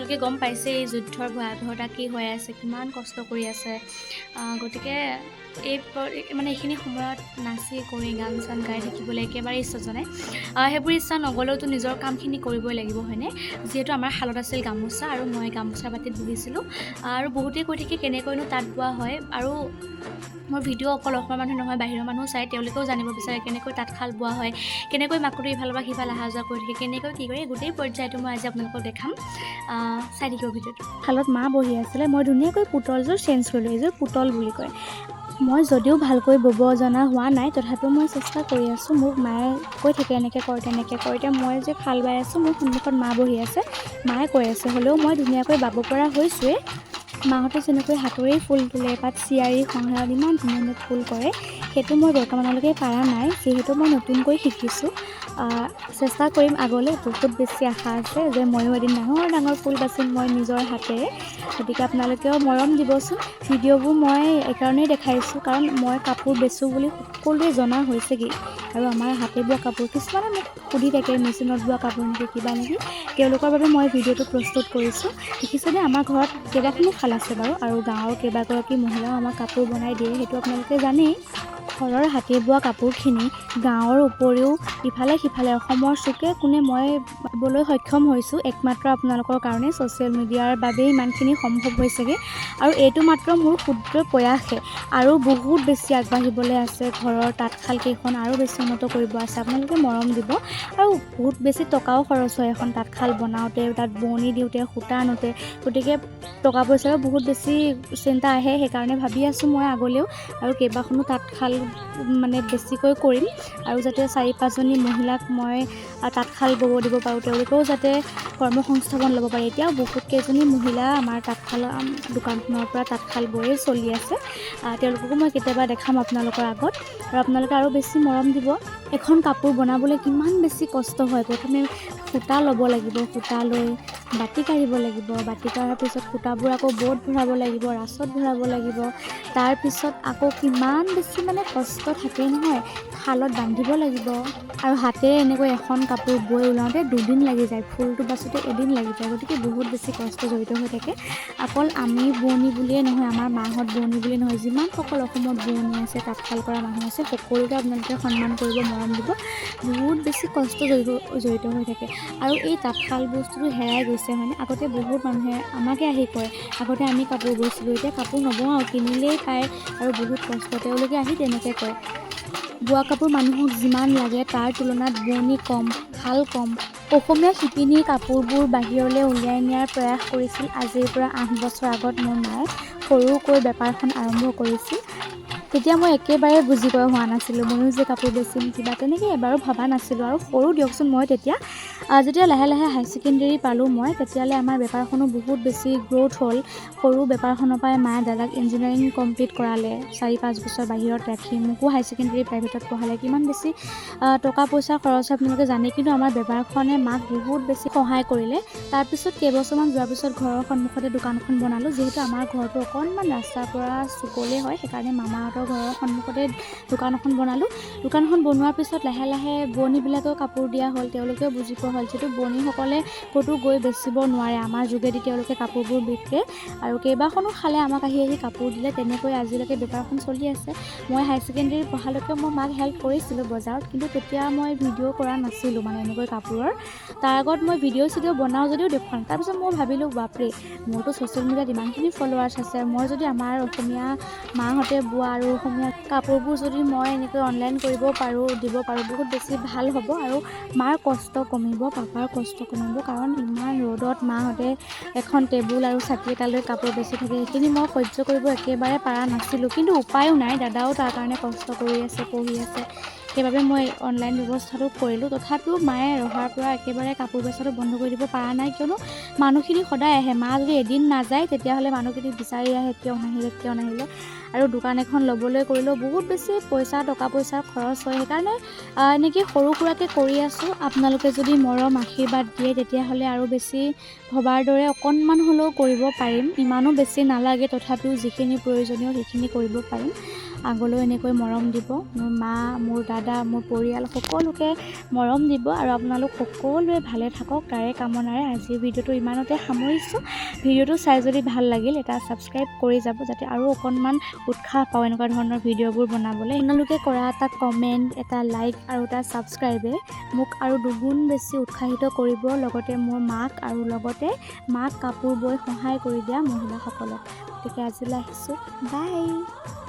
আপোনালোকে গম পাইছে এই যুদ্ধৰ ভয়াৱহতা কি হৈ আছে, কিমান কষ্ট কৰি আছে। গতিকে মানে এইখিনি সময়ত নাচি কৰি গান চান গাই থাকিবলৈ একেবাৰে ইচ্ছা জনায়। সেইবোৰ ইচ্ছা নগ'লেওতো নিজৰ কামখিনি কৰিবই লাগিব হয়নে। যিহেতু আমাৰ শালত আছিল গামোচা আৰু মই গামোচা বাতিত বহিছিলোঁ। আৰু বহুতেই কৈ থাকে কেনেকৈনো তাঁত বোৱা হয়, আৰু মোৰ ভিডিঅ' অকল অসমৰ মানুহ নহয় বাহিৰৰ মানুহ চাই, তেওঁলোকেও জানিব বিচাৰে কেনেকৈ তাঁতশাল বোৱা হয়, কেনেকৈ মাকোটো ইফালৰ পৰা সিফাল অহা যোৱা কৰি থাকে, কেনেকৈ কি কৰে, গোটেই পৰ্যায়টো মই আজি আপোনালোকক দেখাম। চাই থাকিব ভিডিঅ'টো। শালত মা বহি আছিলে, মই ধুনীয়াকৈ পুতলযোৰ চেঞ্জ কৰিলোঁ, এইযোৰ পুতল বুলি কয়। মই যদিও ভালকৈ ব'ব জনা হোৱা নাই, তথাপিও মই চেষ্টা কৰি আছোঁ। মোক মায়ে কৈ থাকে এনেকৈ কৰ তেনেকৈ কৰ। এতিয়া মই যে শাল বাই আছোঁ, মোৰ সন্মুখত মা বহি আছে, মায়ে কৈ আছে, হ'লেও মই ধুনীয়াকৈ বাব পৰা হৈছোঁৱেই। মাহঁতে যেনেকৈ হাতেৰেই ফুল তোলে, পাত চিয়াৰি সংসাৰত ইমান ধুনীয়া ধুনীয়া ফুল কৰে, সেইটো মই বৰ্তমানলৈকে পাৰা নাই, যিহেতু মই নতুনকৈ শিকিছোঁ। চেষ্টা কৰিম আগলৈ, বহুত বেছি আশা আছে যে ময়ো এদিন ডাঙৰ ডাঙৰ ফুল বাচিম মই নিজৰ হাতেৰে। গতিকে আপোনালোকেও মৰম দিবচোন। ভিডিঅ'বোৰ মই এইকাৰণেই দেখাইছোঁ কাৰণ মই কাপোৰ বেচোঁ বুলি সকলোৱে জনা হৈছেগৈ, আৰু আমাৰ হাতে বোৱা কাপোৰ কিছুমানে মোক সুধি থাকে মেচিনত বোৱা কাপোৰ নেকি কিবা নেকি, তেওঁলোকৰ বাবে মই ভিডিঅ'টো প্ৰস্তুত কৰিছোঁ। দেখিছেনে আমাৰ ঘৰত কেইবাখনো শাল আছে বাৰু, আৰু গাঁৱৰ কেইবাগৰাকী মহিলাও আমাক কাপোৰ বনাই দিয়ে, সেইটো আপোনালোকে জানেই। ঘৰৰ হাতে বোৱা কাপোৰখিনি গাঁৱৰ উপৰিও ইফালে সিফালে অসমৰ চুকে কোণে মই পাবলৈ সক্ষম হৈছোঁ, একমাত্ৰ আপোনালোকৰ কাৰণে। ছ'চিয়েল মিডিয়াৰ বাবেই ইমানখিনি সম্ভৱ হৈছেগৈ, আৰু এইটো মাত্ৰ মোৰ ক্ষুদ্ৰ প্ৰয়াসহে। আৰু বহুত বেছি আগবাঢ়িবলৈ আছে, ঘৰৰ তাঁতশালকেইখন আৰু বেছি উন্নত কৰিব আছে, আপোনালোকে মৰম দিব। আৰু বহুত বেছি টকাও খৰচ হয় এখন তাঁতশাল বনাওঁতে, তাত বোৱনি দিওঁতে, সূতা আনোতে, গতিকে টকা পইচাৰো বহুত বেছি চিন্তা আহে। সেইকাৰণে ভাবি আছোঁ মই আগলৈও আৰু কেইবাখনো তাঁতশাল মানে বেছিকৈ কৰিম, আৰু যাতে 4-5জনী মহিলাক মই তাঁতশাল ব'ব দিব পাৰোঁ, তেওঁলোকেও যাতে কৰ্মসংস্থাপন ল'ব পাৰে। এতিয়াও বহুত কেইজনী মহিলা আমাৰ তাঁতশাল দোকানখনৰ পৰা তাঁতশাল বয়ে চলি আছে, তেওঁলোককো মই কেতিয়াবা দেখাম আপোনালোকৰ আগত, আৰু আপোনালোকে আৰু বেছি মৰম দিব। এখন কাপোৰ বনাবলৈ কিমান বেছি কষ্ট হয়। প্ৰথমে সূতা ল'ব লাগিব, সূতা লৈ বাতি কাঢ়িব লাগিব, বাতি কঢ়াৰ পিছত সূতাবোৰ আকৌ ব'ত ভৰাব লাগিব, ৰাচত ভৰাব লাগিব, তাৰপিছত আকৌ কিমান বেছি মানে কষ্ট থাকেই নহয়, শালত বান্ধিব লাগিব, আৰু হাতেৰে এনেকৈ এখন কাপোৰ বৈ ওলাওঁতে 2 দিন লাগি যায়, ফুলটো বাচোঁতে এদিন লাগি যায়, গতিকে বহুত বেছি কষ্ট জড়িত হৈ থাকে। অকল আমি বোৱনী বুলিয়ে নহয়, আমাৰ মাহঁত বোৱনী বুলিয়ে নহয়, যিমানসকল অসমত বোৱনী আছে, তাঁতশাল কৰা মানুহ আছে, সকলোকে আপোনালোকে সন্মান কৰিব, মৰম দিব। বহুত বেছি কষ্ট জড়িত হৈ থাকে, আৰু এই তাঁতশাল বস্তুটো হেৰাই গৈছে হয়নে। আগতে বহুত মানুহে আমাকে আহি কয়, আগতে আমি কাপোৰ বৈছিলোঁ, এতিয়া কাপোৰ নবওঁ, কিনিলেই পায়, আৰু বহুত কষ্ট, তেওঁলোকে আহি তেনেকৈ কয়। বোৱা কাপোৰ মানুহক যিমান লাগে তাৰ তুলনাত বোৱনী কম, শাল কম। অসমীয়া শিপিনীৰ কাপোৰবোৰ বাহিৰলৈ উলিয়াই নিয়াৰ প্ৰয়াস কৰিছিল আজিৰ পৰা 8 বছৰ আগত মোৰ মায়ে সৰুকৈ বেপাৰখন আৰম্ভ কৰিছিল। তেতিয়া মই একেবাৰে বুজি পোৱা হোৱা নাছিলোঁ, ময়ো যে কাপোৰ বেচিম কিবা তেনেকৈ এবাৰো ভবা নাছিলোঁ, আৰু সৰু দিয়কচোন মই তেতিয়া। যেতিয়া লাহে লাহে হাই ছেকেণ্ডেৰী পালোঁ মই, তেতিয়ালৈ আমাৰ বেপাৰখনো বহুত বেছি গ্ৰ'থ হ'ল। সৰু বেপাৰখনৰ পৰাই মায়ে দাদাক ইঞ্জিনিয়াৰিং কমপ্লিট কৰালে, 4-5 বছৰ বাহিৰত ৰাখি মোকো হাই ছেকেণ্ডেৰী প্ৰাইভেটত পঢ়ালে। কিমান বেছি টকা পইচা খৰচ হয় আপোনালোকে জানে, কিন্তু আমাৰ বেপাৰখনে মাক বহুত বেছি সহায় কৰিলে। তাৰপিছত কেইবছৰমান যোৱাৰ পিছত ঘৰৰ সন্মুখতে দোকানখন বনালোঁ, যিহেতু আমাৰ ঘৰটো অকণমান ৰাস্তাৰ পৰা চুকলৈ হয়, সেইকাৰণে মামাহঁতৰ ঘৰৰ সন্মুখতে দোকান এখন বনালোঁ। দোকানখন বনোৱাৰ পিছত লাহে লাহে বোৱনীবিলাকেও কাপোৰ দিয়া হ'ল, তেওঁলোকেও বুজি পোৱা হ'ল, যিহেতু বোৱনীসকলে ক'তো গৈ বেচিব নোৱাৰে, আমাৰ যোগেদি তেওঁলোকে কাপোৰবোৰ বিকে, আৰু কেইবাখনো শালে আমাক আহি কাপোৰ দিলে। তেনেকৈ আজিলৈকে বেপাৰখন চলি আছে। মই হাই ছেকেণ্ডেৰী পঢ়ালৈকে মই মাক হেল্প কৰিছিলোঁ বজাৰত, কিন্তু তেতিয়া মই ভিডিঅ' কৰা নাছিলোঁ মানে এনেকৈ কাপোৰৰ। তাৰ আগত মই ভিডিঅ' বনাওঁ যদিও দেখুৱাম। তাৰপিছত মই ভাবিলোঁ বাপৰে, মোৰতো ছ'চিয়েল মিডিয়াত ইমানখিনি ফলোৱাৰ্ছ আছে, মই যদি আমাৰ অসমীয়া মাহঁতে বোৱা আৰু অসমীয়া কাপোৰবোৰ যদি মই এনেকৈ অনলাইন কৰিব পাৰোঁ, দিব পাৰোঁ, বহুত বেছি ভাল হ'ব, আৰু মাৰ কষ্ট কমিব, পাপাৰ কষ্ট কমিব, কাৰণ ইমান ৰ'দত মাহঁতে এখন টেবুল আৰু ছাতি এটা লৈ কাপোৰ বেচি থাকে, সেইখিনি মই সহ্য কৰিব একেবাৰে পাৰা নাছিলোঁ, কিন্তু উপায়ো নাই, দাদাও তাৰ কাৰণে কষ্ট কৰি আছে, পঢ়ি আছে, সেইবাবে মই অনলাইন ব্যৱস্থাটো কৰিলোঁ। তথাপিও মায়ে ৰহাৰ পৰা একেবাৰে কাপোৰ বেচাটো বন্ধ কৰি দিব পৰা নাই, কিয়নো মানুহখিনি সদায় আহে, মা যদি এদিন নাযায় তেতিয়াহ'লে মানুহখিনি বিচাৰি আহে, কিয় নাহিলে, আৰু দোকান এখন ল'বলৈ কৰিলেও বহুত বেছি টকা পইচাৰ খৰচ হয়। সেইকাৰণে এনেকৈ সৰু সুৰাকৈ কৰি আছোঁ। আপোনালোকে যদি মৰম আশীৰ্বাদ দিয়ে তেতিয়াহ'লে আৰু বেছি ভবাৰ দৰে অকণমান হ'লেও কৰিব পাৰিম, ইমানো বেছি নালাগে, তথাপিও যিখিনি প্ৰয়োজনীয় সেইখিনি কৰিব পাৰিম। আগলৈ এনেকৈ মৰম দিব। মোৰ মা, মোৰ দাদা, মোৰ পৰিয়াল সকলোকে মৰম দিব আৰু আপোনালোক সকলোৱে ভালে থাকক তাৰে কামনাৰে আজিৰ ভিডিঅ'টো ইমানতে সামৰিছোঁ। ভিডিঅ'টো চাই যদি ভাল লাগিল এটা ছাবস্ক্ৰাইব কৰি যাব, যাতে আৰু অকণমান উৎসাহ পাওঁ এনেকুৱা ধৰণৰ ভিডিঅ'বোৰ বনাবলৈ। আপোনালোকে কৰা এটা কমেণ্ট, এটা লাইক আৰু এটা ছাবস্ক্ৰাইবে মোক আৰু দুগুণ বেছি উৎসাহিত কৰিব, লগতে মোৰ মাক আৰু লগতে মাক কাপোৰ বৈ সহায় কৰি দিয়া মহিলাসকলক। গতিকে আজিলৈ আহিছোঁ, বাই।